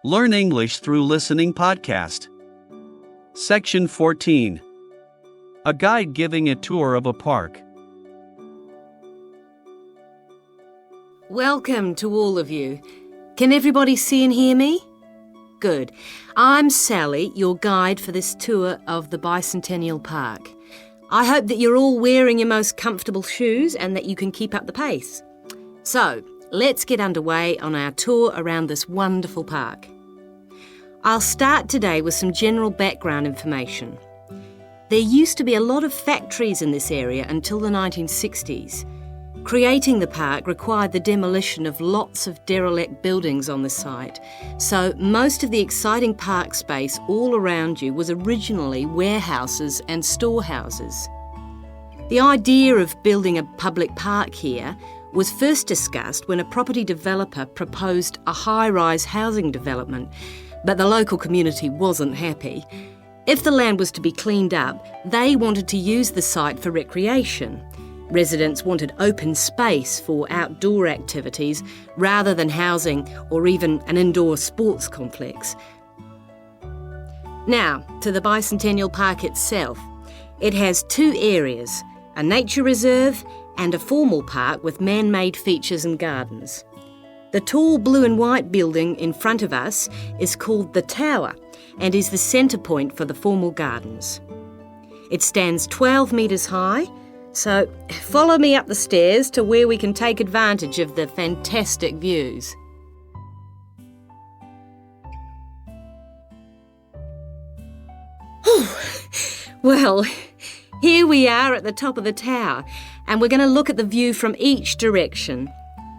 Learn English through listening podcast. Section 14. A guide giving a tour of a park. Welcome to all of you. Can everybody see and hear me? Good. I'm Sally, your guide for this tour of the Bicentennial Park. I hope that you're all wearing your most comfortable shoes and that you can keep up the pace. So, let's get underway on our tour around this wonderful park. I'll start today with some general background information. There used to be a lot of factories in this area until the 1960s. Creating the park required the demolition of lots of derelict buildings on the site, so most of the exciting park space all around you was originally warehouses and storehouses. The idea of building a public park here was first discussed when a property developer proposed a high-rise housing development, but the local community wasn't happy. If the land was to be cleaned up, they wanted to use the site for recreation. Residents wanted open space for outdoor activities rather than housing or even an indoor sports complex. Now, to the Bicentennial Park itself. It has two areas, a nature reserve and a formal park with man-made features and gardens. The tall blue and white building in front of us is called the Tower and is the centre point for the formal gardens. It stands 12 metres high, so follow me up the stairs to where we can take advantage of the fantastic views. Well, here we are at the top of the tower, and we're going to look at the view from each direction.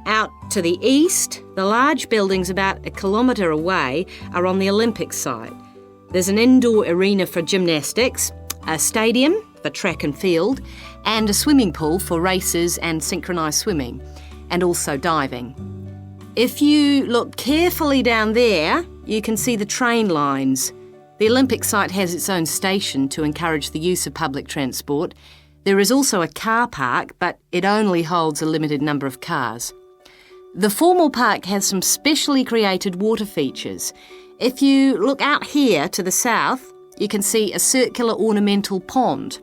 Out to the east, the large buildings about 1 kilometre away are on the Olympic site. There's an indoor arena for gymnastics, a stadium for track and field, and a swimming pool for races and synchronised swimming, and also diving. If you look carefully down there, you can see the train lines. The Olympic site has its own station to encourage the use of public transport. There is also a car park, but it only holds a limited number of cars. The formal park has some specially created water features. If you look out here to the south, you can see a circular ornamental pond.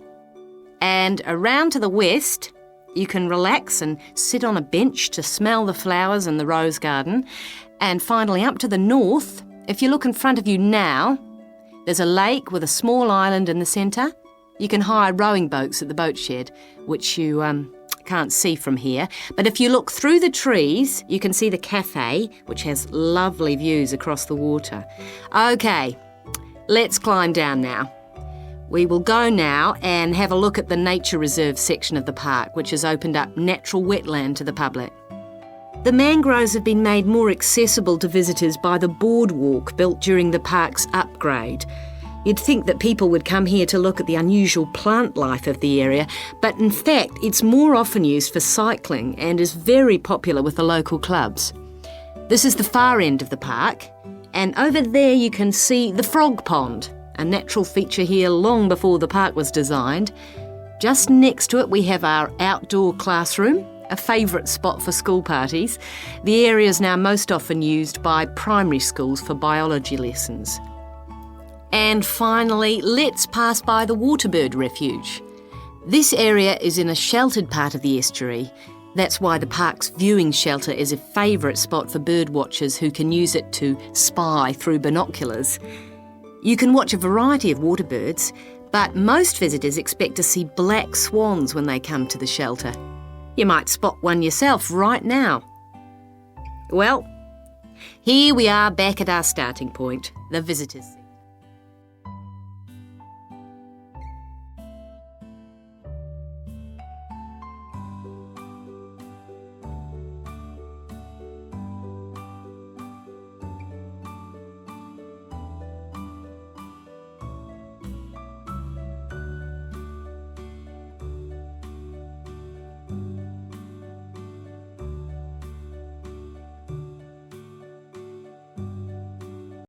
And around to the west, you can relax and sit on a bench to smell the flowers in the rose garden. And finally, up to the north, if you look in front of you now, there's a lake with a small island in the centre. You can hire rowing boats at the boat shed, which you can't see from here. But if you look through the trees, you can see the cafe, which has lovely views across the water. OK, let's climb down now. We will go now and have a look at the nature reserve section of the park, which has opened up natural wetland to the public. The mangroves have been made more accessible to visitors by the boardwalk built during the park's upgrade. You'd think that people would come here to look at the unusual plant life of the area, but in fact it's more often used for cycling and is very popular with the local clubs. This is the far end of the park, and over there you can see the frog pond, a natural feature here long before the park was designed. Just next to it we have our outdoor classroom, a favourite spot for school parties. The area is now most often used by primary schools for biology lessons. And finally, let's pass by the Waterbird Refuge. This area is in a sheltered part of the estuary. That's why the park's viewing shelter is a favourite spot for bird watchers who can use it to spy through binoculars. You can watch a variety of waterbirds, but most visitors expect to see black swans when they come to the shelter. You might spot one yourself right now. Well, here we are back at our starting point, the visitors.